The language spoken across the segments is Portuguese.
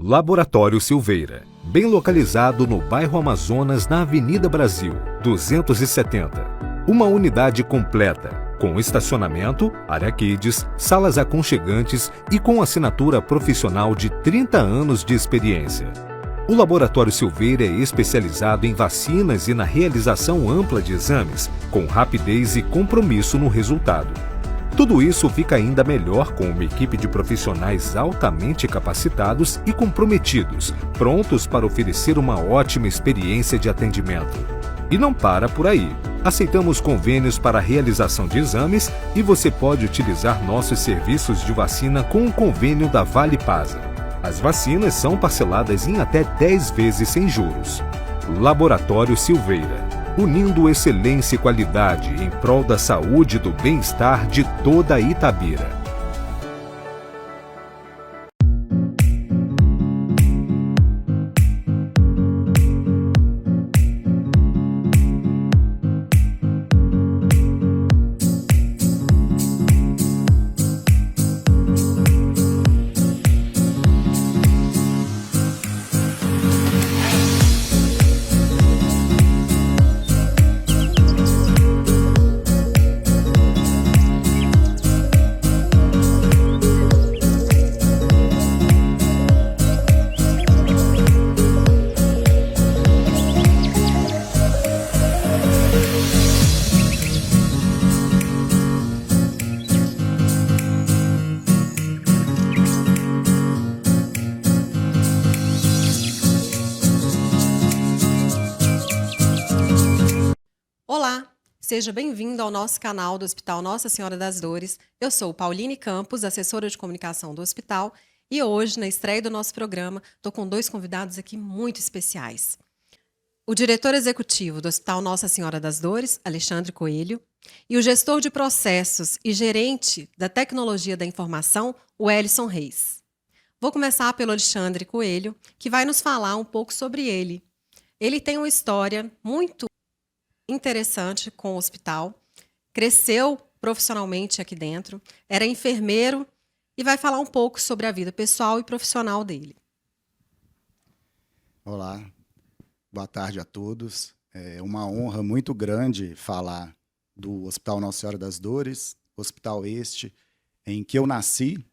Laboratório Silveira, bem localizado no bairro Amazonas, na Avenida Brasil, 270. Uma unidade completa, com estacionamento, área kids, salas aconchegantes e com assinatura profissional de 30 anos de experiência. O Laboratório Silveira é especializado em vacinas e na realização ampla de exames, com rapidez e compromisso no resultado. Tudo isso fica ainda melhor com uma equipe de profissionais altamente capacitados e comprometidos, prontos para oferecer uma ótima experiência de atendimento. E não para por aí. Aceitamos convênios para a realização de exames e você pode utilizar nossos serviços de vacina com o convênio da Vale Pasa. As vacinas são parceladas em até 10 vezes sem juros. Laboratório Silveira, unindo excelência e qualidade em prol da saúde e do bem-estar de toda a Itabira. Olá, seja bem-vindo ao nosso canal do Hospital Nossa Senhora das Dores. Eu sou Pauline Campos, assessora de comunicação do hospital, e hoje, na estreia do nosso programa, estou com dois convidados aqui muito especiais. O diretor executivo do Hospital Nossa Senhora das Dores, Alexandre Coelho, e o gestor de processos e gerente da tecnologia da informação, o Elison Reis. Vou começar pelo Alexandre Coelho, que vai nos falar um pouco sobre ele. Ele tem uma história muito interessante com o hospital, cresceu profissionalmente aqui dentro, era enfermeiro e vai falar um pouco sobre a vida pessoal e profissional dele. Olá, boa tarde a todos. É uma honra muito grande falar do Hospital Nossa Senhora das Dores, hospital este em que eu nasci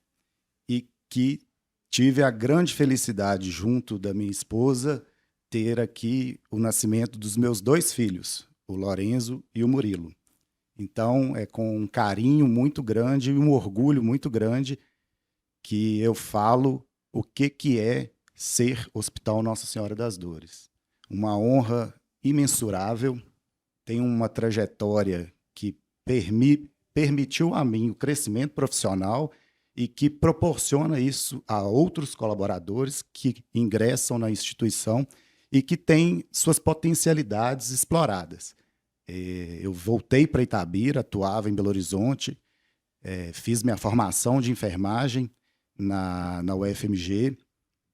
e que tive a grande felicidade, junto da minha esposa, ter aqui o nascimento dos meus dois filhos, o Lorenzo e o Murilo. Então, é com um carinho muito grande e um orgulho muito grande que eu falo o que é ser Hospital Nossa Senhora das Dores. Uma honra imensurável, tem uma trajetória que permitiu a mim o crescimento profissional e que proporciona isso a outros colaboradores que ingressam na instituição e que têm suas potencialidades exploradas. Eu voltei para Itabira, atuava em Belo Horizonte, fiz minha formação de enfermagem na UFMG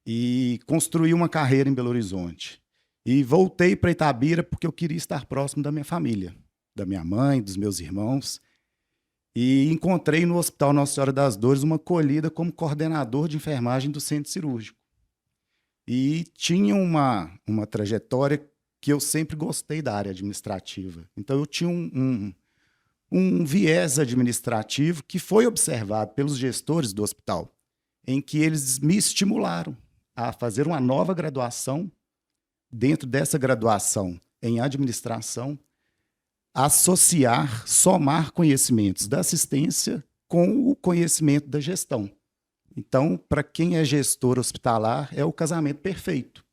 e construí uma carreira em Belo Horizonte. E voltei para Itabira porque eu queria estar próximo da minha família, da minha mãe, dos meus irmãos. E encontrei no Hospital Nossa Senhora das Dores uma acolhida como coordenador de enfermagem do centro cirúrgico. E tinha uma trajetória que eu sempre gostei da área administrativa. Então, eu tinha um viés administrativo que foi observado pelos gestores do hospital, em que eles me estimularam a fazer uma nova graduação, dentro dessa graduação em administração, associar, somar conhecimentos da assistência com o conhecimento da gestão. Então, para quem é gestor hospitalar, é o casamento perfeito,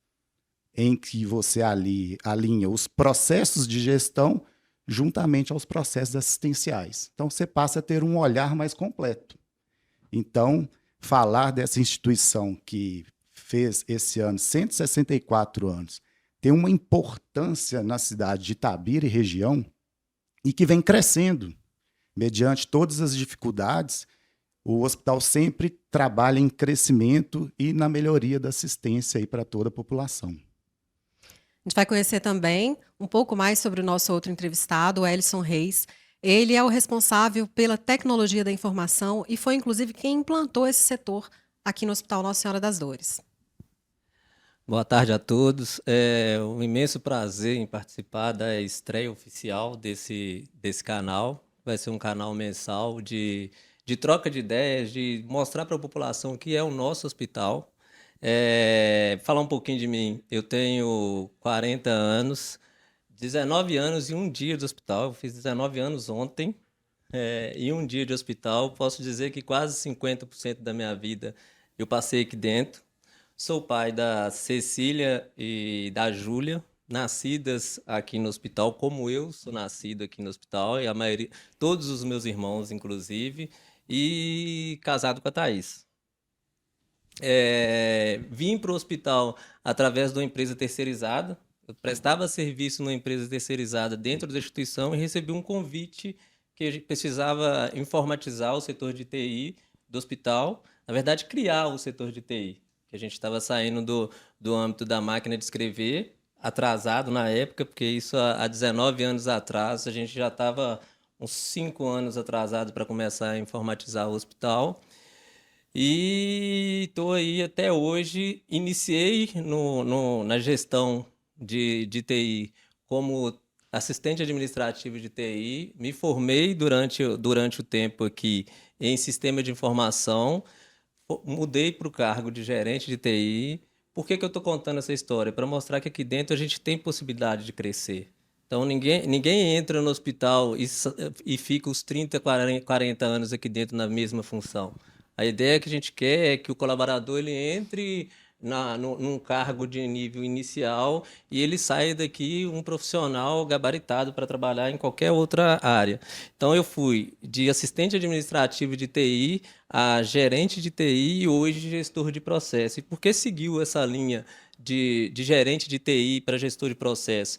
em que você alinha os processos de gestão juntamente aos processos assistenciais. Então, você passa a ter um olhar mais completo. Então, falar dessa instituição que fez esse ano 164 anos, tem uma importância na cidade de Itabira e região e que vem crescendo. Mediante todas as dificuldades, o hospital sempre trabalha em crescimento e na melhoria da assistência para toda a população. A gente vai conhecer também um pouco mais sobre o nosso outro entrevistado, o Elison Reis. Ele é o responsável pela tecnologia da informação e foi, inclusive, quem implantou esse setor aqui no Hospital Nossa Senhora das Dores. Boa tarde a todos. É um imenso prazer em participar da estreia oficial desse canal. Vai ser um canal mensal de troca de ideias, de mostrar para a população o que é o nosso hospital. Falar um pouquinho de mim. Eu tenho 40 anos, 19 anos e um dia de hospital. Eu fiz 19 anos ontem, e um dia de hospital. Posso dizer que quase 50% da minha vida eu passei aqui dentro. Sou pai da Cecília e da Júlia, nascidas aqui no hospital, como eu sou nascido aqui no hospital, e a maioria, todos os meus irmãos, inclusive, e casado com a Thaís. Vim para o hospital através de uma empresa terceirizada. Eu prestava serviço numa empresa terceirizada dentro da instituição e recebi um convite que a gente precisava informatizar o setor de TI do hospital, na verdade, criar o setor de TI, que a gente estava saindo do âmbito da máquina de escrever, atrasado na época, porque isso há 19 anos atrás, a gente já estava uns 5 anos atrasado para começar a informatizar o hospital. E estou aí até hoje. Iniciei na gestão de TI como assistente administrativo de TI. Me formei durante o tempo aqui em sistema de informação. Mudei para o cargo de gerente de TI. Por que eu estou contando essa história? Para mostrar que aqui dentro a gente tem possibilidade de crescer. Então, ninguém entra no hospital e fica os 30, 40 anos aqui dentro na mesma função. A ideia que a gente quer é que o colaborador ele entre num cargo de nível inicial e ele saia daqui um profissional gabaritado para trabalhar em qualquer outra área. Então, eu fui de assistente administrativo de TI a gerente de TI e hoje gestor de processo. E por que seguiu essa linha de gerente de TI para gestor de processo?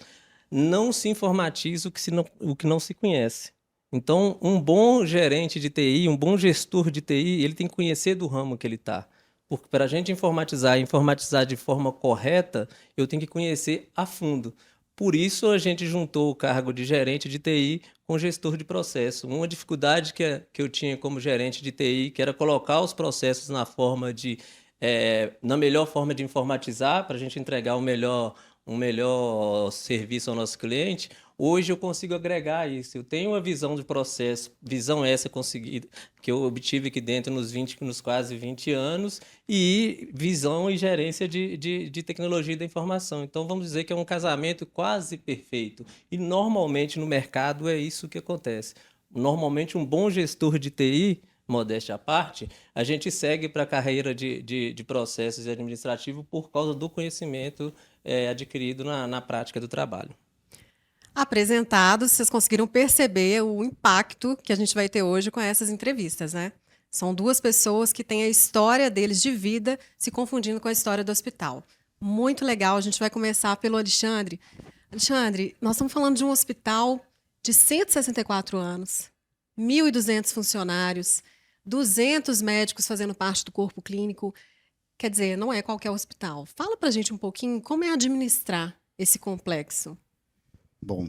Não se informatiza o que não se conhece. Então, um bom gerente de TI, um bom gestor de TI, ele tem que conhecer do ramo que ele está. Porque para a gente informatizar de forma correta, eu tenho que conhecer a fundo. Por isso, a gente juntou o cargo de gerente de TI com gestor de processo. Uma dificuldade que eu tinha como gerente de TI, que era colocar os processos na melhor forma de informatizar, para a gente entregar um melhor serviço ao nosso cliente. Hoje eu consigo agregar isso. Eu tenho uma visão de processo, visão essa que eu obtive aqui dentro nos quase 20 anos, e visão e gerência de tecnologia da informação. Então, vamos dizer que é um casamento quase perfeito. E, normalmente, no mercado, é isso que acontece. Normalmente, um bom gestor de TI, modéstia à parte, a gente segue para a carreira de processos administrativos por causa do conhecimento adquirido na prática do trabalho. Apresentados, vocês conseguiram perceber o impacto que a gente vai ter hoje com essas entrevistas, né? São duas pessoas que têm a história deles de vida se confundindo com a história do hospital. Muito legal, a gente vai começar pelo Alexandre. Alexandre, nós estamos falando de um hospital de 164 anos, 1.200 funcionários, 200 médicos fazendo parte do corpo clínico. Quer dizer, não é qualquer hospital. Fala pra gente um pouquinho como é administrar esse complexo. Bom,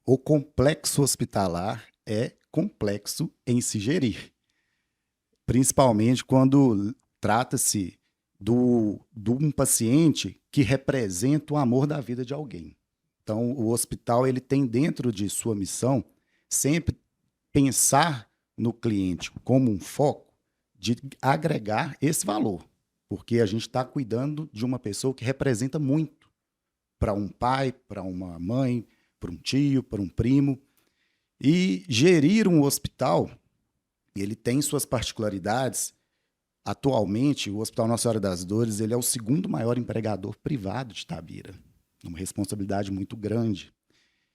o complexo hospitalar é complexo em se gerir, principalmente quando trata-se de um paciente que representa o amor da vida de alguém. Então, o hospital ele tem dentro de sua missão sempre pensar no cliente como um foco de agregar esse valor, porque a gente está cuidando de uma pessoa que representa muito para um pai, para uma mãe, para um tio, para um primo. E gerir um hospital, ele tem suas particularidades. Atualmente, o Hospital Nossa Senhora das Dores ele é o segundo maior empregador privado de Itabira, uma responsabilidade muito grande.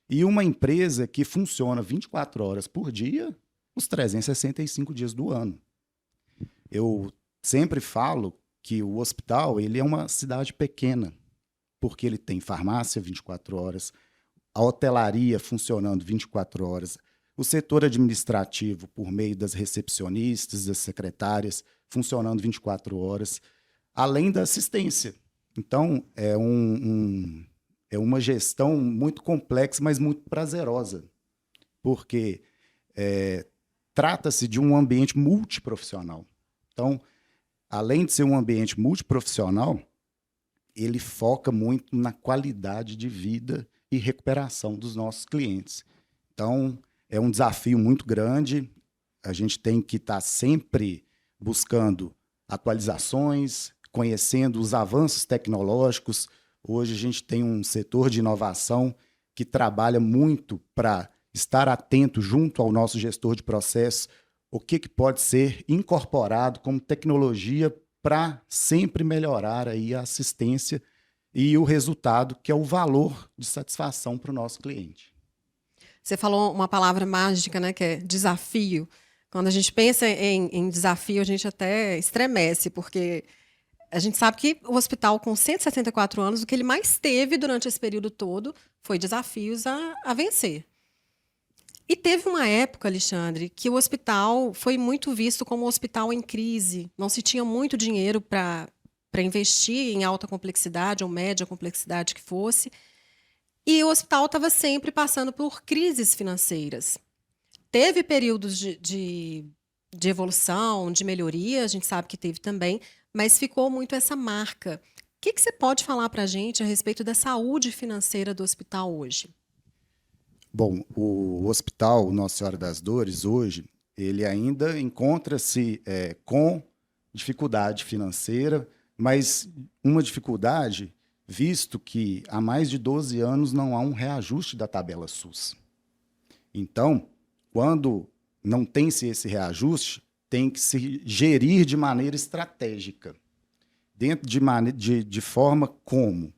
E uma empresa que funciona 24 horas por dia, os 365 dias do ano. Eu sempre falo que o hospital ele é uma cidade pequena, porque ele tem farmácia 24 horas, a hotelaria funcionando 24 horas, o setor administrativo, por meio das recepcionistas, das secretárias, funcionando 24 horas, além da assistência. Então, é uma gestão muito complexa, mas muito prazerosa, porque trata-se de um ambiente multiprofissional. Então, além de ser um ambiente multiprofissional, ele foca muito na qualidade de vida e recuperação dos nossos clientes. Então, é um desafio muito grande. A gente tem que estar sempre buscando atualizações, conhecendo os avanços tecnológicos. Hoje a gente tem um setor de inovação que trabalha muito para estar atento junto ao nosso gestor de processos, o que pode ser incorporado como tecnologia para sempre melhorar aí a assistência e o resultado, que é o valor de satisfação para o nosso cliente. Você falou uma palavra mágica, né, que é desafio. Quando a gente pensa em desafio, a gente até estremece, porque a gente sabe que o hospital, com 164 anos, o que ele mais teve durante esse período todo foi desafios a vencer. E teve uma época, Alexandre, que o hospital foi muito visto como um hospital em crise. Não se tinha muito dinheiro para investir em alta complexidade ou média complexidade que fosse. E o hospital estava sempre passando por crises financeiras. Teve períodos de evolução, de melhoria, a gente sabe que teve também, mas ficou muito essa marca. O que você pode falar para a gente a respeito da saúde financeira do hospital hoje? Bom, o Hospital Nossa Senhora das Dores, hoje, ele ainda encontra-se com dificuldade financeira, mas uma dificuldade, visto que há mais de 12 anos não há um reajuste da tabela SUS. Então, quando não tem-se esse reajuste, tem que se gerir de maneira estratégica, dentro de forma como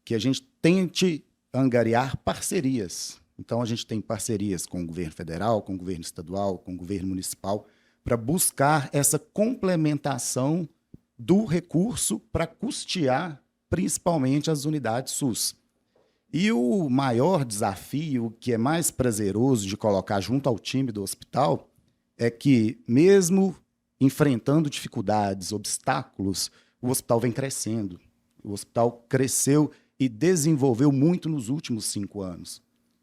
que a gente tente angariar parcerias. Então, a gente tem parcerias com o governo federal, com o governo estadual, com o governo municipal, para buscar essa complementação do recurso para custear principalmente as unidades SUS. E o maior desafio, que é mais prazeroso de colocar junto ao time do hospital, é que, mesmo enfrentando dificuldades, obstáculos, o hospital vem crescendo. O hospital cresceu e desenvolveu muito nos últimos 5 anos.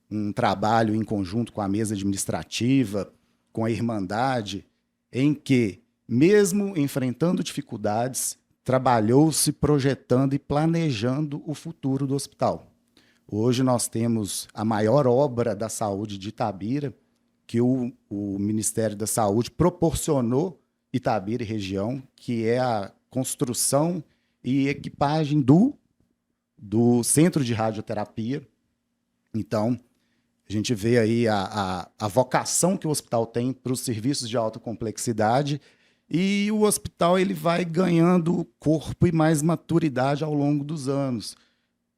Um trabalho em conjunto com a mesa administrativa, com a Irmandade, em que, mesmo enfrentando dificuldades, trabalhou-se projetando e planejando o futuro do hospital. Hoje nós temos a maior obra da saúde de Itabira, que o Ministério da Saúde proporcionou Itabira e região, que é a construção e equipagem do Centro de Radioterapia. Então, a gente vê aí a vocação que o hospital tem para os serviços de alta complexidade, e o hospital ele vai ganhando corpo e mais maturidade ao longo dos anos,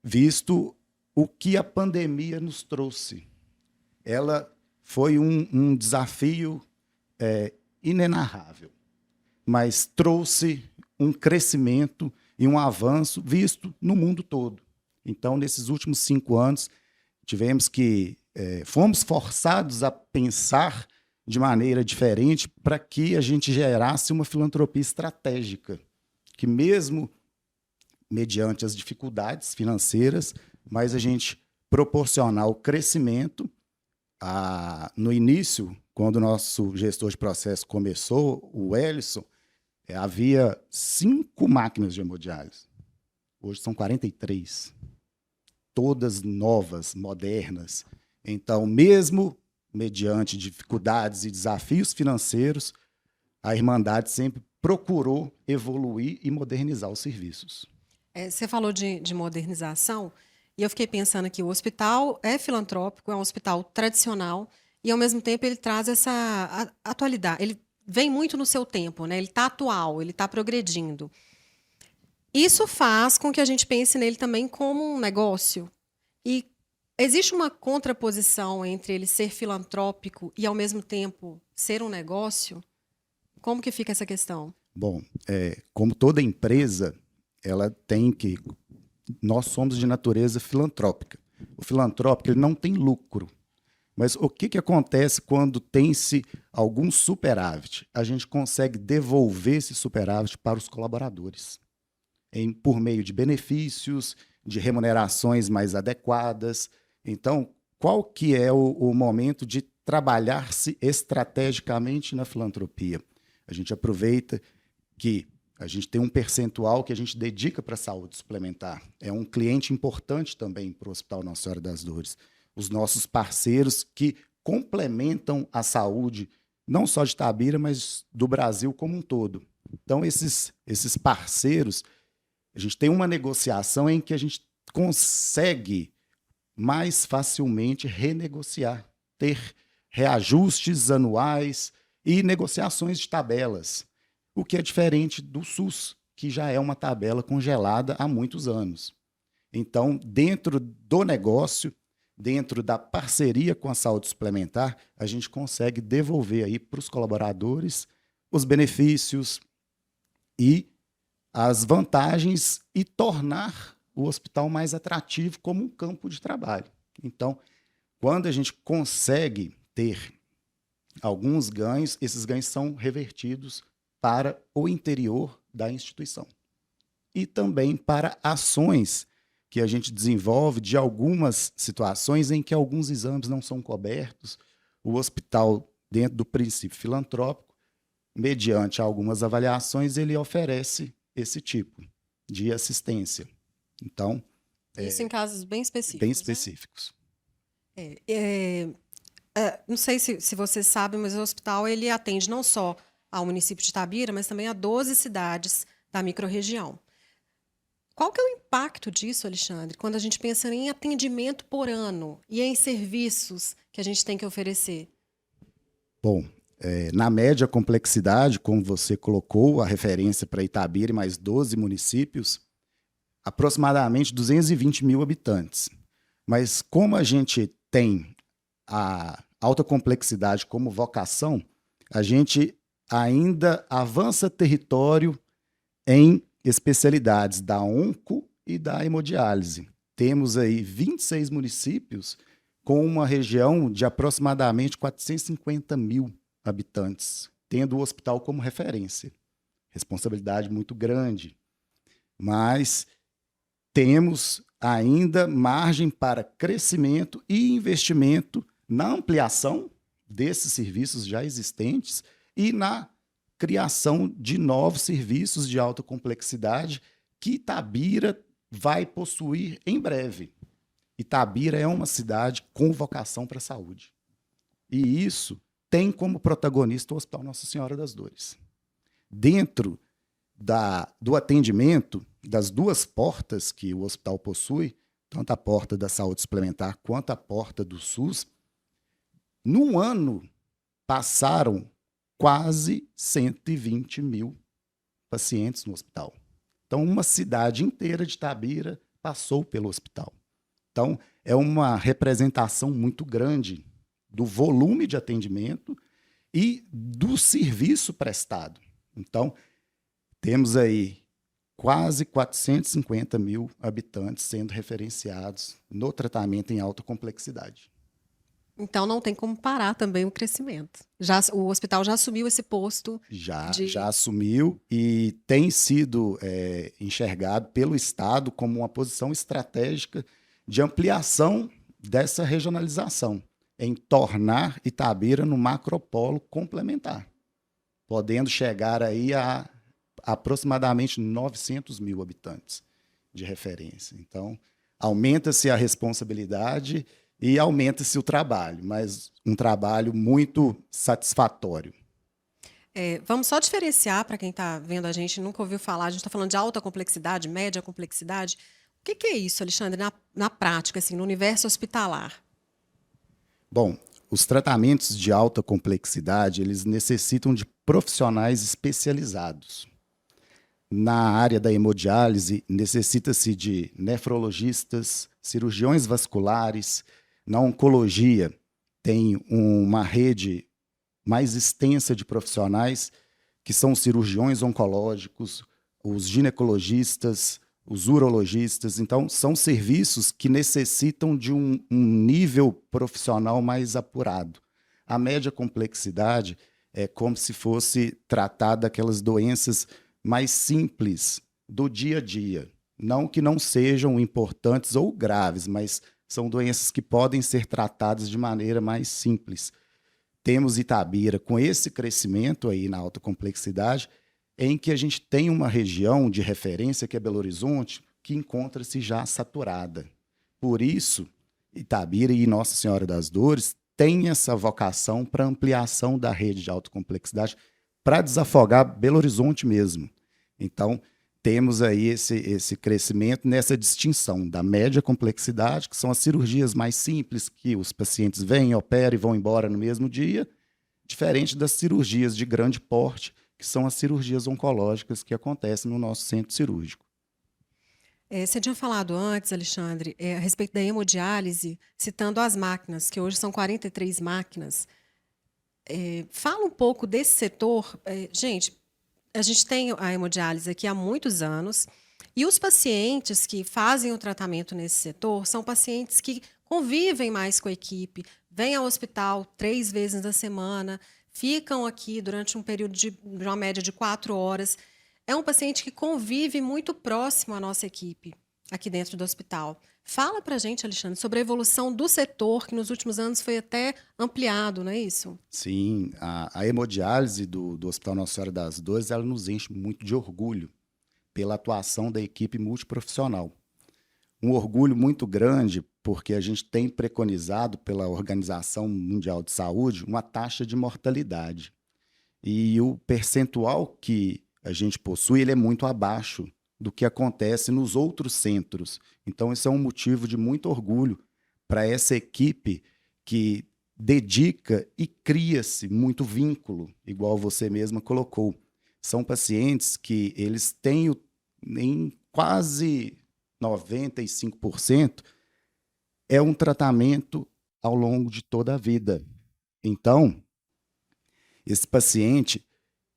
visto o que a pandemia nos trouxe. Ela foi um desafio inenarrável, mas trouxe um crescimento e um avanço visto no mundo todo. Então, nesses últimos 5 anos, fomos forçados a pensar de maneira diferente para que a gente gerasse uma filantropia estratégica, que mesmo mediante as dificuldades financeiras, mas a gente proporcionar o crescimento. No início, quando o nosso gestor de processo começou, o Ellison, havia 5 máquinas de hemodiálise. Hoje são 43. Todas novas, modernas. Então, mesmo mediante dificuldades e desafios financeiros, a Irmandade sempre procurou evoluir e modernizar os serviços. Você falou de modernização, e eu fiquei pensando que o hospital é filantrópico, é um hospital tradicional, e, ao mesmo tempo, ele traz essa atualidade. Ele vem muito no seu tempo, né? Ele está atual, ele está progredindo. Isso faz com que a gente pense nele também como um negócio. E existe uma contraposição entre ele ser filantrópico e, ao mesmo tempo, ser um negócio? Como que fica essa questão? Bom, como toda empresa, ela tem que... Nós somos de natureza filantrópica. O filantrópico ele não tem lucro. Mas o que acontece quando tem-se algum superávit? A gente consegue devolver esse superávit para os colaboradores, por meio de benefícios, de remunerações mais adequadas. Então, qual que é o momento de trabalhar-se estrategicamente na filantropia? A gente aproveita que A gente tem um percentual que a gente dedica para a saúde suplementar. É um cliente importante também para o Hospital Nossa Senhora das Dores. Os nossos parceiros que complementam a saúde, não só de Itabira, mas do Brasil como um todo. Então, esses parceiros, a gente tem uma negociação em que a gente consegue mais facilmente renegociar, ter reajustes anuais e negociações de tabelas, o que é diferente do SUS, que já é uma tabela congelada há muitos anos. Então, dentro do negócio, dentro da parceria com a saúde suplementar, a gente consegue devolver aí para os colaboradores os benefícios e as vantagens e tornar o hospital mais atrativo como um campo de trabalho. Então, quando a gente consegue ter alguns ganhos, esses ganhos são revertidos para o interior da instituição. E também para ações que a gente desenvolve de algumas situações em que alguns exames não são cobertos. O hospital, dentro do princípio filantrópico, mediante algumas avaliações, ele oferece esse tipo de assistência. Então, isso em casos bem específicos. Bem específicos. Né? Não sei se vocês sabem, mas o hospital ele atende não só ao município de Itabira, mas também a 12 cidades da microrregião. Qual que é o impacto disso, Alexandre, quando a gente pensa em atendimento por ano e em serviços que a gente tem que oferecer? Bom, na média complexidade, como você colocou a referência para Itabira e mais 12 municípios, aproximadamente 220 mil habitantes. Mas como a gente tem a alta complexidade como vocação, a gente ainda avança território em especialidades da onco e da hemodiálise. Temos aí 26 municípios com uma região de aproximadamente 450 mil habitantes, tendo o hospital como referência. Responsabilidade muito grande, mas temos ainda margem para crescimento e investimento na ampliação desses serviços já existentes e na criação de novos serviços de alta complexidade que Itabira vai possuir em breve. Itabira é uma cidade com vocação para a saúde. E isso tem como protagonista o Hospital Nossa Senhora das Dores. Dentro do atendimento, das duas portas que o hospital possui, tanto a porta da saúde suplementar quanto a porta do SUS, num ano passaram quase 120 mil pacientes no hospital. Então, uma cidade inteira de Itabira passou pelo hospital. Então, é uma representação muito grande do volume de atendimento e do serviço prestado. Então, temos aí quase 450 mil habitantes sendo referenciados no tratamento em alta complexidade. Então, não tem como parar também o crescimento. O hospital já assumiu esse posto. Já assumiu e tem sido enxergado pelo Estado como uma posição estratégica de ampliação dessa regionalização, em tornar Itabira no macropolo complementar, podendo chegar aí a aproximadamente 900 mil habitantes de referência. Então, aumenta-se a responsabilidade e aumenta-se o trabalho, mas um trabalho muito satisfatório. Vamos só diferenciar, para quem está vendo a gente, nunca ouviu falar, a gente está falando de alta complexidade, média complexidade. O que é isso, Alexandre, na prática, assim, no universo hospitalar? Bom, os tratamentos de alta complexidade, eles necessitam de profissionais especializados. Na área da hemodiálise, necessita-se de nefrologistas, cirurgiões vasculares. Na oncologia, tem uma rede mais extensa de profissionais, que são os cirurgiões oncológicos, os ginecologistas, os urologistas. Então, são serviços que necessitam de um nível profissional mais apurado. A média complexidade é como se fosse tratar daquelas doenças mais simples do dia a dia. Não que não sejam importantes ou graves, mas são doenças que podem ser tratadas de maneira mais simples. Temos Itabira com esse crescimento aí na alta complexidade, em que a gente tem uma região de referência, que é Belo Horizonte, que encontra-se já saturada. Por isso, Itabira e Nossa Senhora das Dores têm essa vocação para ampliação da rede de alta complexidade, para desafogar Belo Horizonte mesmo. Então, temos aí esse crescimento nessa distinção da média complexidade, que são as cirurgias mais simples, que os pacientes vêm, operam e vão embora no mesmo dia, diferente das cirurgias de grande porte, que são as cirurgias oncológicas que acontecem no nosso centro cirúrgico. Você tinha falado antes, Alexandre, a respeito da hemodiálise, citando as máquinas, que hoje são 43 máquinas. Fala um pouco desse setor. Gente, a gente tem a hemodiálise aqui há muitos anos, e os pacientes que fazem o tratamento nesse setor são pacientes que convivem mais com a equipe, vêm ao hospital 3 vezes na semana, ficam aqui durante um período de uma média de 4 horas. É um paciente que convive muito próximo à nossa equipe, aqui dentro do hospital. Fala para a gente, Alexandre, sobre a evolução do setor, que nos últimos anos foi até ampliado, não é isso? Sim, a hemodiálise do Hospital Nossa Senhora das Dores, ela nos enche muito de orgulho pela atuação da equipe multiprofissional. Um orgulho muito grande, porque a gente tem preconizado pela Organização Mundial de Saúde uma taxa de mortalidade. E o percentual que a gente possui, ele é muito abaixo do que acontece nos outros centros. Então, isso é um motivo de muito orgulho para essa equipe que dedica e cria-se muito vínculo, igual você mesma colocou. São pacientes que eles têm em quase 95%, é um tratamento ao longo de toda a vida. Então, esse paciente,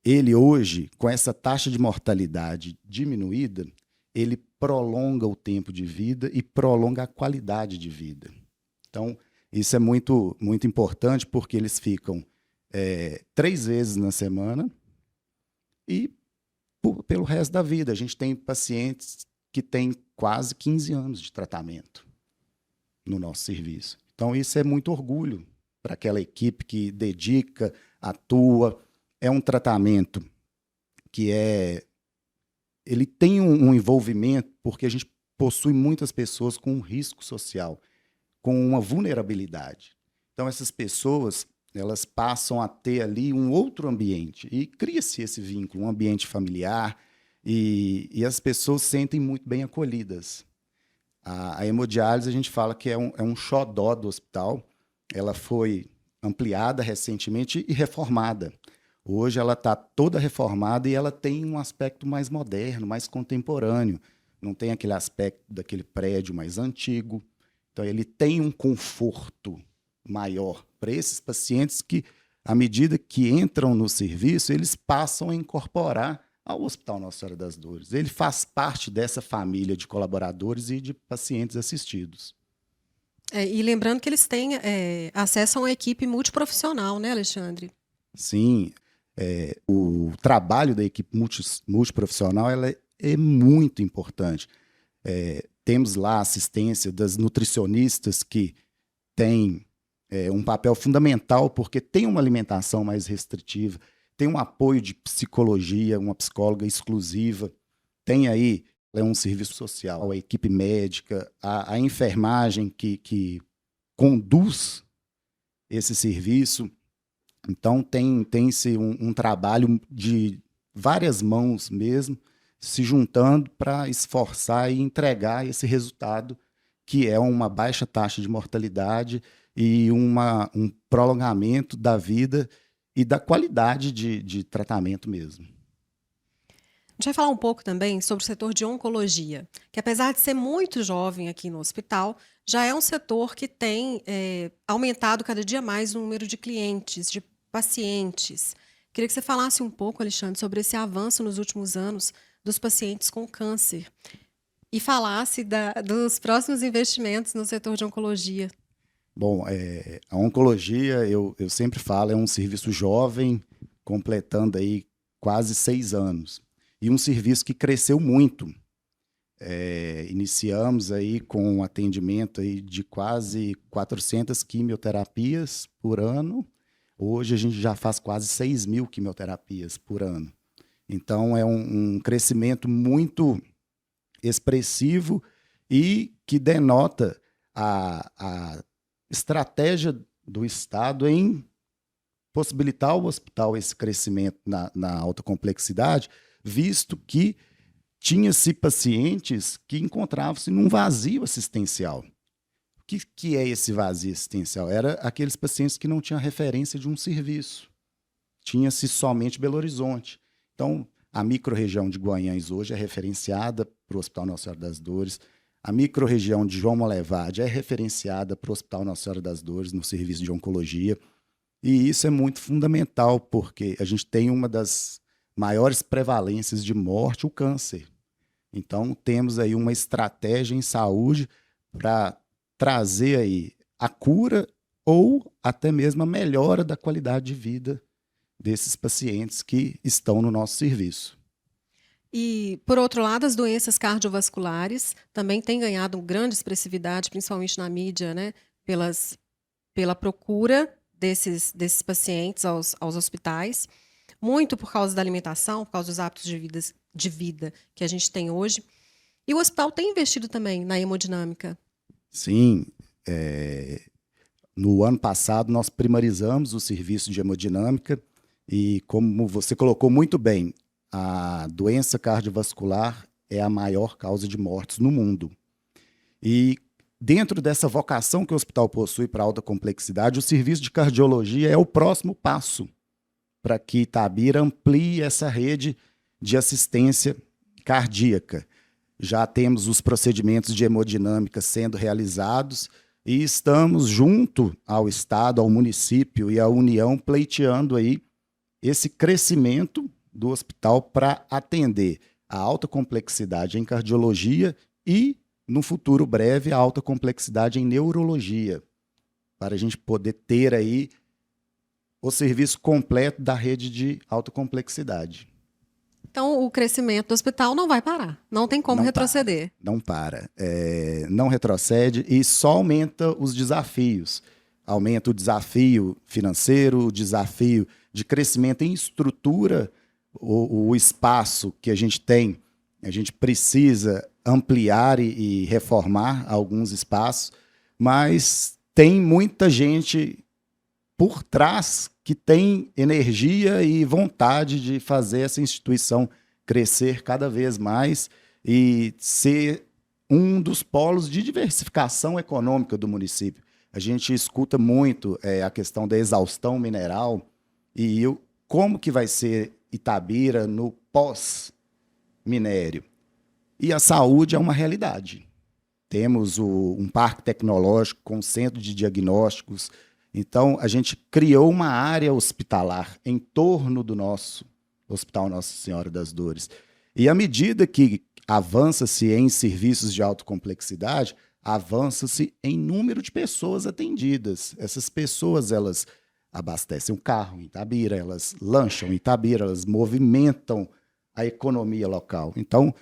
ele hoje, com essa taxa de mortalidade diminuída, ele prolonga o tempo de vida e prolonga a qualidade de vida. Então, isso é muito, muito importante, porque eles ficam 3 vezes na semana e pelo resto da vida. A gente tem pacientes que têm quase 15 anos de tratamento no nosso serviço. Então, isso é muito orgulho para aquela equipe que dedica, atua. É um tratamento que ele tem um envolvimento, porque a gente possui muitas pessoas com um risco social, com uma vulnerabilidade. Então, essas pessoas, elas passam a ter ali um outro ambiente e cria-se esse vínculo, um ambiente familiar, e as pessoas se sentem muito bem acolhidas. A hemodiálise, a gente fala que é um xodó do hospital. Ela foi ampliada recentemente e reformada. Hoje ela está toda reformada e ela tem um aspecto mais moderno, mais contemporâneo. Não tem aquele aspecto daquele prédio mais antigo. Então, ele tem um conforto maior para esses pacientes que, à medida que entram no serviço, eles passam a incorporar ao Hospital Nossa Senhora das Dores. Ele faz parte dessa família de colaboradores e de pacientes assistidos. E lembrando que eles têm acesso a uma equipe multiprofissional, né, Alexandre? Sim, o trabalho da equipe multiprofissional ela é muito importante. Temos lá a assistência das nutricionistas, que têm um papel fundamental, porque tem uma alimentação mais restritiva, tem um apoio de psicologia, uma psicóloga exclusiva, tem aí um serviço social, a equipe médica, a enfermagem que conduz esse serviço. Então, tem-se um trabalho de várias mãos mesmo, se juntando para esforçar e entregar esse resultado, que é uma baixa taxa de mortalidade e um prolongamento da vida e da qualidade de tratamento mesmo. A gente vai falar um pouco também sobre o setor de oncologia, que apesar de ser muito jovem aqui no hospital, já é um setor que tem aumentado cada dia mais o número de clientes, de pacientes. Queria que você falasse um pouco, Alexandre, sobre esse avanço nos últimos anos dos pacientes com câncer e falasse dos próximos investimentos no setor de oncologia. Bom, a oncologia, eu sempre falo, é um serviço jovem, completando aí quase 6 anos. E um serviço que cresceu muito. Iniciamos aí com um atendimento aí de quase 400 quimioterapias por ano. Hoje a gente já faz quase 6.000 quimioterapias por ano. Então, é um crescimento muito expressivo e que denota a estratégia do Estado em possibilitar ao hospital esse crescimento na alta complexidade, visto que tinha-se pacientes que encontravam-se num vazio assistencial. O que é esse vazio assistencial? Era aqueles pacientes que não tinham referência de um serviço. Tinha-se somente Belo Horizonte. Então, a microrregião de Guanhães hoje é referenciada para o Hospital Nossa Senhora das Dores. A microrregião de João Molevade é referenciada para o Hospital Nossa Senhora das Dores, no serviço de oncologia. E isso é muito fundamental, porque a gente tem uma das maiores prevalências de morte, o câncer. Então, temos aí uma estratégia em saúde para trazer aí a cura ou até mesmo a melhora da qualidade de vida desses pacientes que estão no nosso serviço. E, por outro lado, as doenças cardiovasculares também têm ganhado grande expressividade, principalmente na mídia, né? Pela procura desses pacientes aos hospitais, muito por causa da alimentação, por causa dos hábitos de vida que a gente tem hoje. E o hospital tem investido também na hemodinâmica. Sim. No ano passado, nós primarizamos o serviço de hemodinâmica e, como você colocou muito bem, a doença cardiovascular é a maior causa de mortes no mundo. E dentro dessa vocação que o hospital possui para alta complexidade, o serviço de cardiologia é o próximo passo para que Itabira amplie essa rede de assistência cardíaca. Já temos os procedimentos de hemodinâmica sendo realizados e estamos junto ao Estado, ao município e à União pleiteando aí esse crescimento do hospital para atender a alta complexidade em cardiologia e, no futuro breve, a alta complexidade em neurologia, para a gente poder ter aí o serviço completo da rede de alta complexidade. Então, o crescimento do hospital não vai parar, não tem como retroceder. Não para, não retrocede e só aumenta os desafios. Aumenta o desafio financeiro, o desafio de crescimento em estrutura, o espaço que a gente tem, a gente precisa ampliar e reformar alguns espaços, mas tem muita gente por trás que tem energia e vontade de fazer essa instituição crescer cada vez mais e ser um dos polos de diversificação econômica do município. A gente escuta muito a questão da exaustão mineral e como que vai ser Itabira no pós-minério. E a saúde é uma realidade. Temos um parque tecnológico com centro de diagnósticos. Então, a gente criou uma área hospitalar em torno do nosso Hospital Nossa Senhora das Dores. E à medida que avança-se em serviços de alta complexidade, avança-se em número de pessoas atendidas. Essas pessoas, elas abastecem um carro em Itabira, elas lancham em Itabira, elas movimentam a economia local. Então,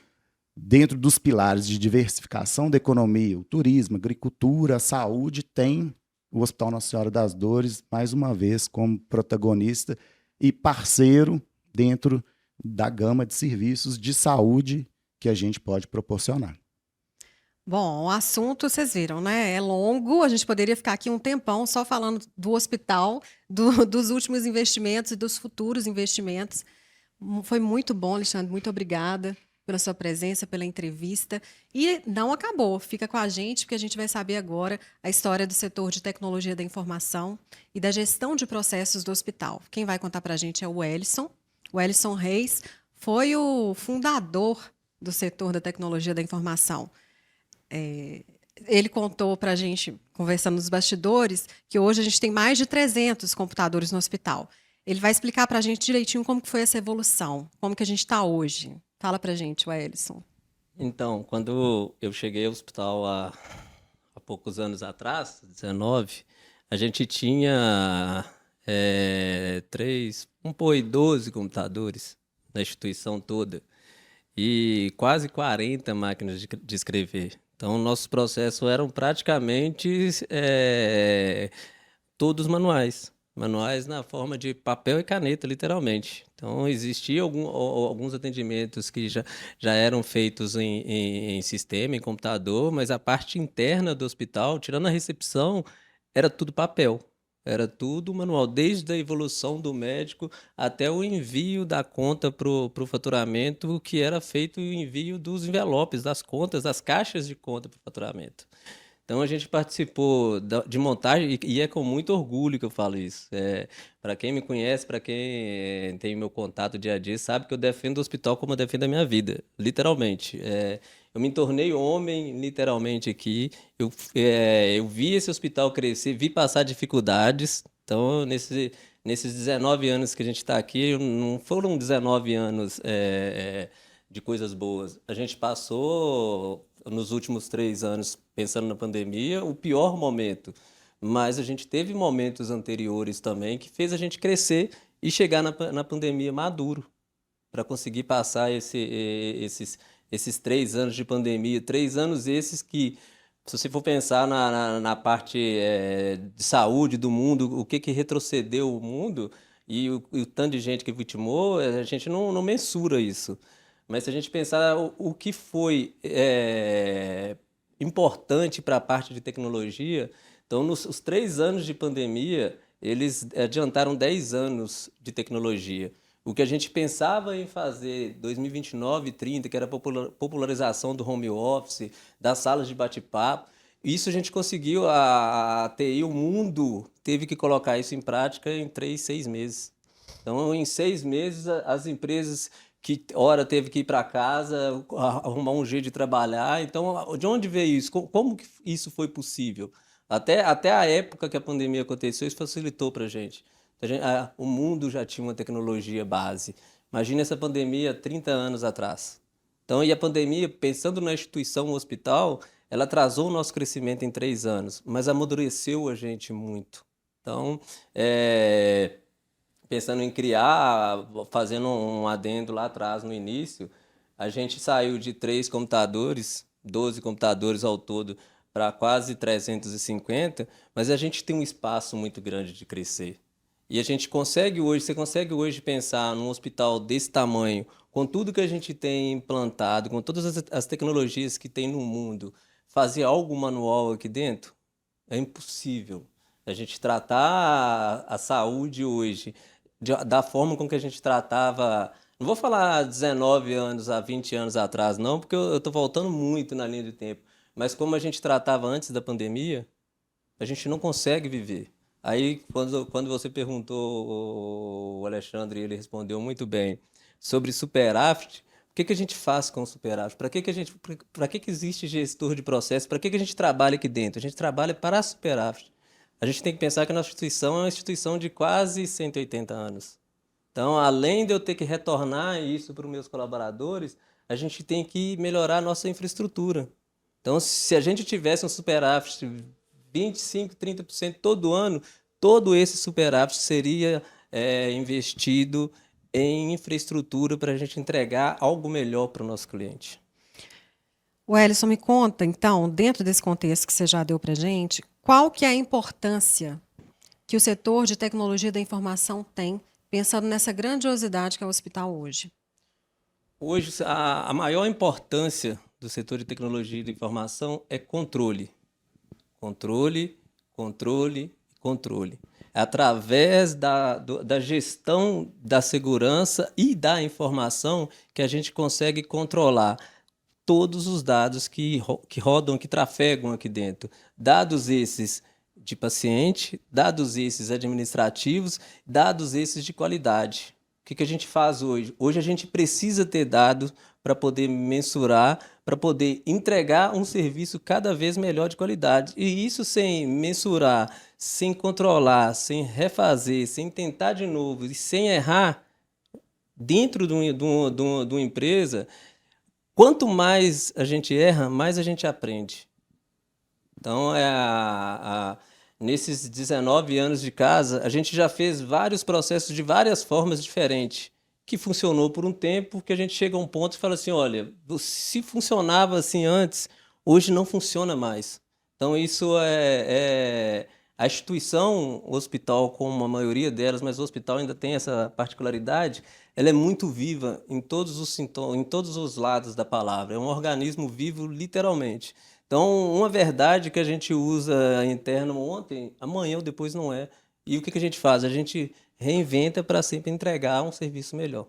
dentro dos pilares de diversificação da economia, o turismo, a agricultura, a saúde, tem o Hospital Nossa Senhora das Dores, mais uma vez, como protagonista e parceiro dentro da gama de serviços de saúde que a gente pode proporcionar. Bom, o assunto, vocês viram, né? É longo, a gente poderia ficar aqui um tempão só falando do hospital, dos últimos investimentos e dos futuros investimentos. Foi muito bom, Alexandre, muito obrigada pela sua presença, pela entrevista. E não acabou, fica com a gente, porque a gente vai saber agora a história do setor de tecnologia da informação e da gestão de processos do hospital. Quem vai contar para a gente é o Wellison. O Wellison Reis foi o fundador do setor da tecnologia da informação. Ele contou para a gente, conversando nos bastidores, que hoje a gente tem mais de 300 computadores no hospital. Ele vai explicar para a gente direitinho como que foi essa evolução, como que a gente está hoje. Fala para a gente, Wellison. Então, quando eu cheguei ao hospital há poucos anos atrás, 19, a gente tinha 12 computadores na instituição toda e quase 40 máquinas de escrever. Então, nossos processos eram praticamente todos manuais. Manuais na forma de papel e caneta, literalmente. Então, existiam alguns atendimentos que já eram feitos em sistema, em computador, mas a parte interna do hospital, tirando a recepção, era tudo papel. Era tudo manual, desde a evolução do médico até o envio da conta para o faturamento, que era feito o envio dos envelopes, das contas, das caixas de conta para o faturamento. Então a gente participou de montagem e é com muito orgulho que eu falo isso. Para quem me conhece, para quem tem meu contato dia a dia, sabe que eu defendo o hospital como eu defendo a minha vida, literalmente. Eu me tornei homem, literalmente, aqui. Eu vi esse hospital crescer, vi passar dificuldades. Então, nesses 19 anos que a gente está aqui, não foram 19 anos de coisas boas. A gente passou, nos últimos 3 anos, pensando na pandemia, o pior momento. Mas a gente teve momentos anteriores também que fez a gente crescer e chegar na pandemia maduro para conseguir passar esses 3 anos de pandemia. 3 anos esses que, se você for pensar na parte de saúde do mundo, o que retrocedeu o mundo e o tanto de gente que vitimou, a gente não mensura isso. Mas se a gente pensar o que foi importante para a parte de tecnologia, então, os 3 anos de pandemia, eles adiantaram 10 anos de tecnologia. O que a gente pensava em fazer 2029 e 30, que era a popularização do home office, das salas de bate-papo, isso a gente conseguiu, a TI, o mundo teve que colocar isso em prática em 3, 6 meses. Então, em 6 meses, as empresas que, ora, teve que ir para casa, arrumar um jeito de trabalhar. Então, de onde veio isso? Como que isso foi possível? Até a época que a pandemia aconteceu, isso facilitou para a gente. O mundo já tinha uma tecnologia base. Imagina essa pandemia 30 anos atrás. Então, e a pandemia, pensando na instituição, o hospital, ela atrasou o nosso crescimento em 3 anos, mas amadureceu a gente muito. Então, pensando em criar, fazendo um adendo lá atrás, no início, a gente saiu de 3 computadores, 12 computadores ao todo, para quase 350, mas a gente tem um espaço muito grande de crescer. E a gente consegue hoje, você consegue hoje pensar num hospital desse tamanho, com tudo que a gente tem implantado, com todas as tecnologias que tem no mundo, fazer algo manual aqui dentro? É impossível. A gente tratar a saúde hoje da forma com que a gente tratava, não vou falar 19 anos a 20 anos atrás, não, porque eu estou voltando muito na linha do tempo, mas como a gente tratava antes da pandemia, a gente não consegue viver. Aí, quando você perguntou, o Alexandre, ele respondeu muito bem, sobre superávit, o que a gente faz com o superávit? Para que existe gestor de processo? Para que a gente trabalha aqui dentro? A gente trabalha para superávit. A gente tem que pensar que a nossa instituição é uma instituição de quase 180 anos. Então, além de eu ter que retornar isso para os meus colaboradores, a gente tem que melhorar a nossa infraestrutura. Então, se a gente tivesse um superávit 25%, 30% todo ano, todo esse superávit seria investido em infraestrutura para a gente entregar algo melhor para o nosso cliente. Wellison, me conta, então, dentro desse contexto que você já deu para a gente, qual que é a importância que o setor de tecnologia da informação tem, pensando nessa grandiosidade que é o hospital hoje? Hoje, a maior importância do setor de tecnologia da informação é controle. Controle, controle, controle. É através da gestão da segurança e da informação que a gente consegue controlar todos os dados que rodam, que trafegam aqui dentro. Dados esses de paciente, dados esses administrativos, dados esses de qualidade. O que a gente faz hoje? Hoje a gente precisa ter dados para poder mensurar, para poder entregar um serviço cada vez melhor de qualidade. E isso sem mensurar, sem controlar, sem refazer, sem tentar de novo e sem errar, dentro de uma empresa, quanto mais a gente erra, mais a gente aprende. Então, nesses 19 anos de casa, a gente já fez vários processos de várias formas diferentes, que funcionou por um tempo, que a gente chega a um ponto e fala assim, olha, se funcionava assim antes, hoje não funciona mais. Então, isso A instituição, o hospital, como a maioria delas, mas o hospital ainda tem essa particularidade, ela é muito viva em todos os sintomas, em todos os lados da palavra. É um organismo vivo, literalmente. Então, uma verdade que a gente usa interno ontem, amanhã ou depois não é. E o que a gente faz? A gente reinventa para sempre entregar um serviço melhor.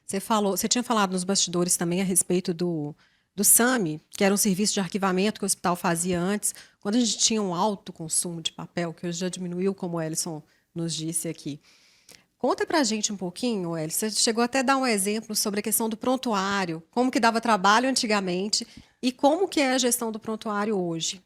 Você tinha falado nos bastidores também a respeito do SAMI, que era um serviço de arquivamento que o hospital fazia antes, quando a gente tinha um alto consumo de papel, que hoje já diminuiu, como o Ellison nos disse aqui. Conta pra gente um pouquinho, Ellison. Você chegou até a dar um exemplo sobre a questão do prontuário, como que dava trabalho antigamente e como que é a gestão do prontuário hoje.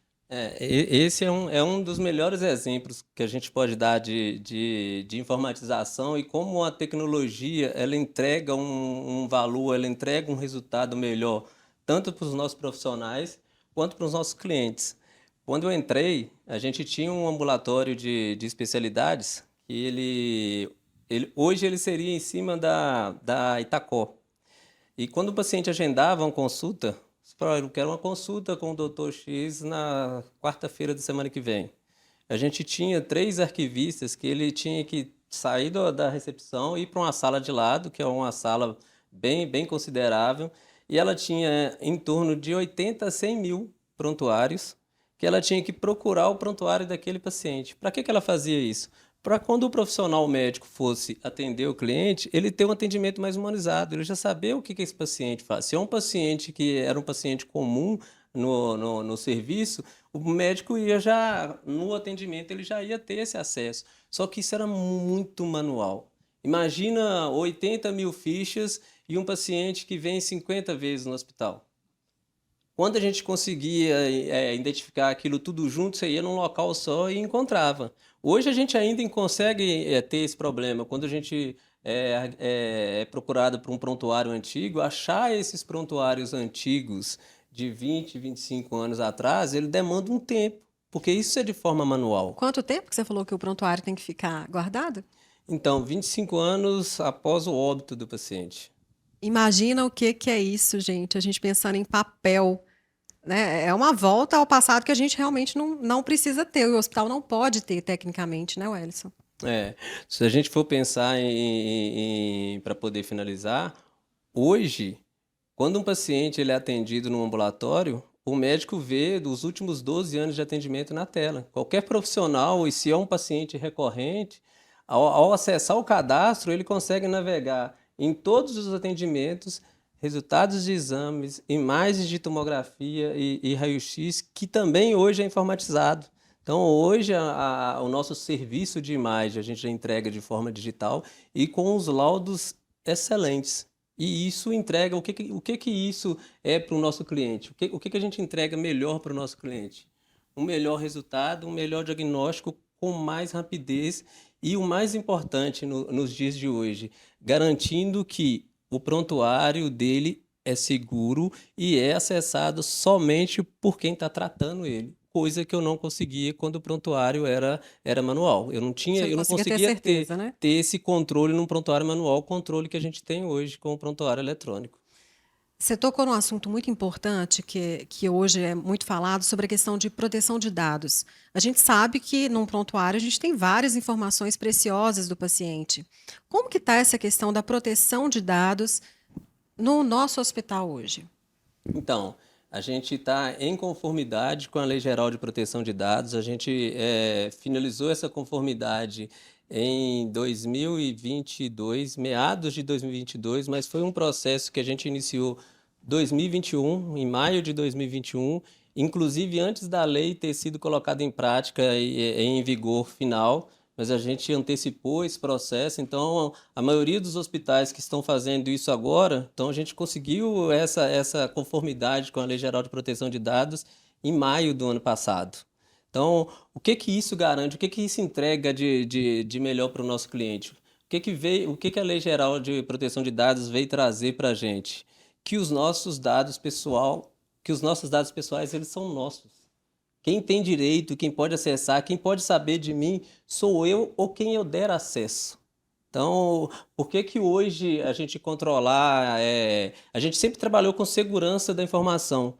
Esse é um dos melhores exemplos que a gente pode dar de informatização e como a tecnologia ela entrega um valor, ela entrega um resultado melhor, tanto para os nossos profissionais quanto para os nossos clientes. Quando eu entrei, a gente tinha um ambulatório de especialidades que hoje ele seria em cima da Itacó. E quando o paciente agendava uma consulta, você falava, eu quero uma consulta com o Dr. X na quarta-feira da semana que vem. A gente tinha 3 arquivistas que ele tinha que sair da recepção e ir para uma sala de lado, que é uma sala bem considerável, e ela tinha em torno de 80 a 100 mil prontuários, que ela tinha que procurar o prontuário daquele paciente. Para que ela fazia isso? Para quando o profissional médico fosse atender o cliente, ele ter um atendimento mais humanizado, ele já saber o que esse paciente faz. Se é um paciente que era um paciente comum no serviço, o médico ia já, no atendimento, ele já ia ter esse acesso. Só que isso era muito manual. Imagina 80 mil fichas e um paciente que vem 50 vezes no hospital. Quando a gente conseguia identificar aquilo tudo junto, você ia num local só e encontrava. Hoje a gente ainda consegue ter esse problema. Quando a gente é procurado por um prontuário antigo, achar esses prontuários antigos de 20, 25 anos atrás, ele demanda um tempo, porque isso é de forma manual. Quanto tempo que você falou que o prontuário tem que ficar guardado? Então, 25 anos após o óbito do paciente. Imagina o que é isso, gente. A gente pensando em papel, né? É uma volta ao passado que a gente realmente não precisa ter. O hospital não pode ter, tecnicamente, né, Wellison? Se a gente for pensar para poder finalizar, hoje, quando um paciente ele é atendido no ambulatório, o médico vê dos últimos 12 anos de atendimento na tela. Qualquer profissional, e se é um paciente recorrente, ao acessar o cadastro, ele consegue navegar em todos os atendimentos, resultados de exames, imagens de tomografia e raio-x, que também hoje é informatizado. Então, hoje, o nosso serviço de imagem a gente já entrega de forma digital e com os laudos excelentes. E isso entrega, o que isso é para o nosso cliente? O que a gente entrega melhor para o nosso cliente? Um melhor resultado, um melhor diagnóstico com mais rapidez e o mais importante nos dias de hoje, garantindo que o prontuário dele é seguro e é acessado somente por quem está tratando ele. Coisa que eu não conseguia quando o prontuário era manual. Eu não conseguia ter certeza, né? ter esse controle num prontuário manual, o controle que a gente tem hoje com o prontuário eletrônico. Você tocou num assunto muito importante que hoje é muito falado sobre a questão de proteção de dados. A gente sabe que num prontuário a gente tem várias informações preciosas do paciente. Como que está essa questão da proteção de dados no nosso hospital hoje? Então, a gente está em conformidade com a Lei Geral de Proteção de Dados. A gente finalizou essa conformidade em 2022, meados de 2022, mas foi um processo que a gente iniciou em 2021, em maio de 2021, inclusive antes da lei ter sido colocada em prática e em vigor final, mas a gente antecipou esse processo. Então, a maioria dos hospitais que estão fazendo isso agora, então a gente conseguiu essa conformidade com a Lei Geral de Proteção de Dados em maio do ano passado. Então, o que isso garante? O que isso entrega de melhor para o nosso cliente? O que a Lei Geral de Proteção de Dados veio trazer para a gente? Que os nossos dados pessoais, eles são nossos. Quem tem direito, quem pode acessar, quem pode saber de mim, sou eu ou quem eu der acesso. Então, por que hoje a gente controlar... A gente sempre trabalhou com segurança da informação,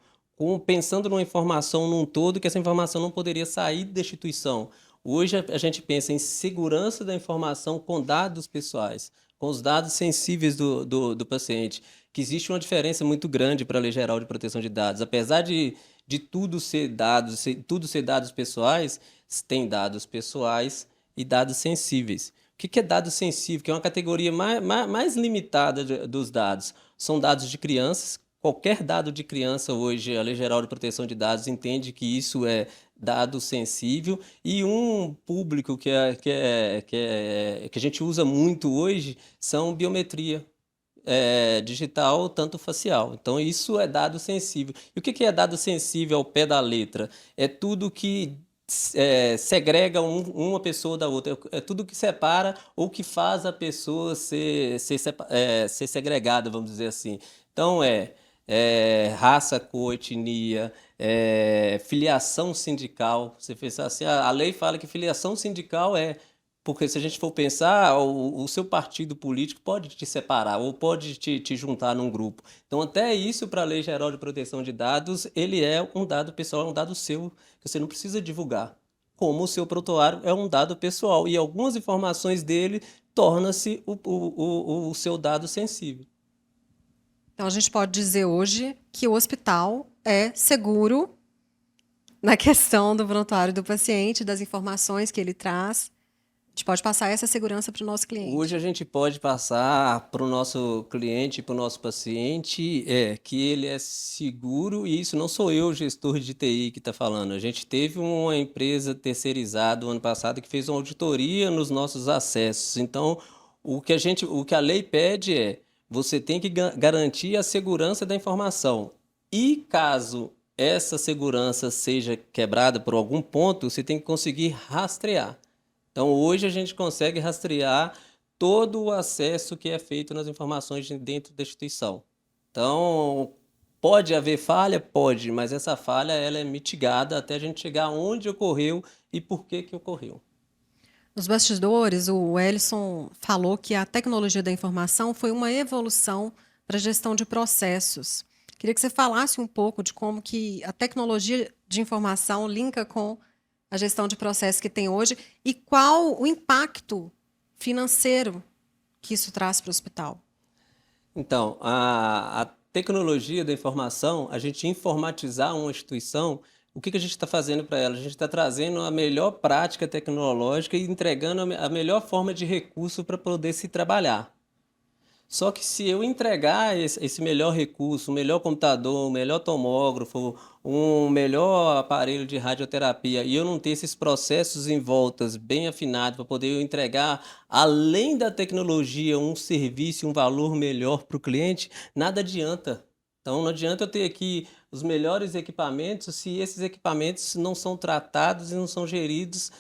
pensando numa informação num todo, que essa informação não poderia sair da instituição. Hoje a gente pensa em segurança da informação com dados pessoais, com os dados sensíveis do paciente, que existe uma diferença muito grande para a Lei Geral de Proteção de Dados. Apesar de tudo ser dados pessoais, tem dados pessoais e dados sensíveis. O que é dado sensível? Que é uma categoria mais limitada dos dados. São dados de crianças. Qualquer dado de criança hoje, a Lei Geral de Proteção de Dados entende que isso é dado sensível, e um público que a gente usa muito hoje são biometria digital, tanto facial. Então, isso é dado sensível. E o que é dado sensível ao pé da letra? É tudo que segrega uma pessoa da outra, é tudo que separa ou que faz a pessoa ser segregada, vamos dizer assim. Então, raça, cor, etnia, filiação sindical. Você pensa assim, a lei fala que filiação sindical porque se a gente for pensar, o seu partido político pode te separar ou pode te juntar num grupo. Então, até isso, para a Lei Geral de Proteção de Dados, ele é um dado pessoal, é um dado seu, que você não precisa divulgar. Como o seu prontuário é um dado pessoal, e algumas informações dele torna-se o seu dado sensível. Então, a gente pode dizer hoje que o hospital é seguro na questão do prontuário do paciente, das informações que ele traz. A gente pode passar essa segurança para o nosso cliente. Hoje a gente pode passar para o nosso cliente, para o nosso paciente, que ele é seguro, e isso não sou eu, gestor de TI, que está falando. A gente teve uma empresa terceirizada no ano passado que fez uma auditoria nos nossos acessos. Então, o que a lei pede você tem que garantir a segurança da informação. E caso essa segurança seja quebrada por algum ponto, você tem que conseguir rastrear. Então, hoje a gente consegue rastrear todo o acesso que é feito nas informações dentro da instituição. Então, pode haver falha? Pode, mas essa falha ela é mitigada até a gente chegar onde ocorreu e por que ocorreu. Nos bastidores, o Ellison falou que a tecnologia da informação foi uma evolução para a gestão de processos. Queria que você falasse um pouco de como que a tecnologia de informação linka com a gestão de processos que tem hoje e qual o impacto financeiro que isso traz para o hospital. Então, a tecnologia da informação, a gente informatizar uma instituição, o que a gente está fazendo para ela? A gente está trazendo a melhor prática tecnológica e entregando a melhor forma de recurso para poder se trabalhar. Só que se eu entregar esse melhor recurso, um melhor computador, um melhor tomógrafo, um melhor aparelho de radioterapia, e eu não ter esses processos em voltas bem afinados para poder eu entregar, além da tecnologia, um serviço, um valor melhor para o cliente, nada adianta. Então, não adianta eu ter aqui os melhores equipamentos se esses equipamentos não são tratados e não são geridos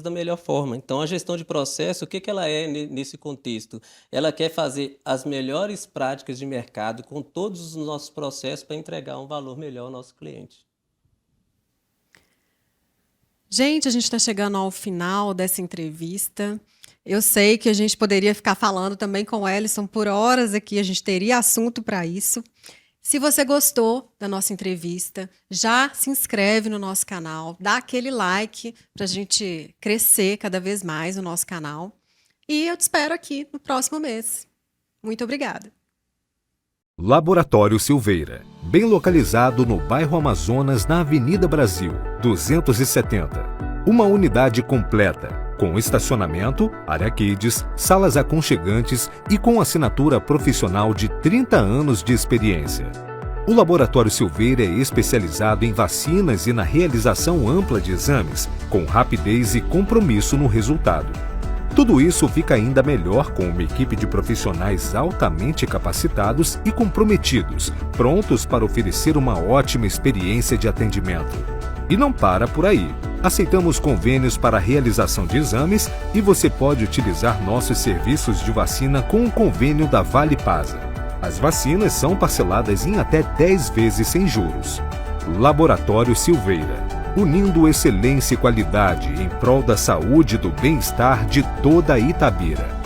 da melhor forma. Então, a gestão de processo, o que ela é nesse contexto? Ela quer fazer as melhores práticas de mercado com todos os nossos processos para entregar um valor melhor ao nosso cliente. Gente, a gente está chegando ao final dessa entrevista. Eu sei que a gente poderia ficar falando também com o Ellison por horas aqui, a gente teria assunto para isso. Se você gostou da nossa entrevista, já se inscreve no nosso canal, dá aquele like para a gente crescer cada vez mais no nosso canal. E eu te espero aqui no próximo mês. Muito obrigada. Laboratório Silveira, bem localizado no bairro Amazonas, na Avenida Brasil, 270. Uma unidade completa, com estacionamento, área kids, salas aconchegantes e com assinatura profissional de 30 anos de experiência. O Laboratório Silveira é especializado em vacinas e na realização ampla de exames, com rapidez e compromisso no resultado. Tudo isso fica ainda melhor com uma equipe de profissionais altamente capacitados e comprometidos, prontos para oferecer uma ótima experiência de atendimento. E não para por aí. Aceitamos convênios para a realização de exames e você pode utilizar nossos serviços de vacina com o convênio da Vale Pasa. As vacinas são parceladas em até 10 vezes sem juros. Laboratório Silveira, unindo excelência e qualidade em prol da saúde e do bem-estar de toda Itabira.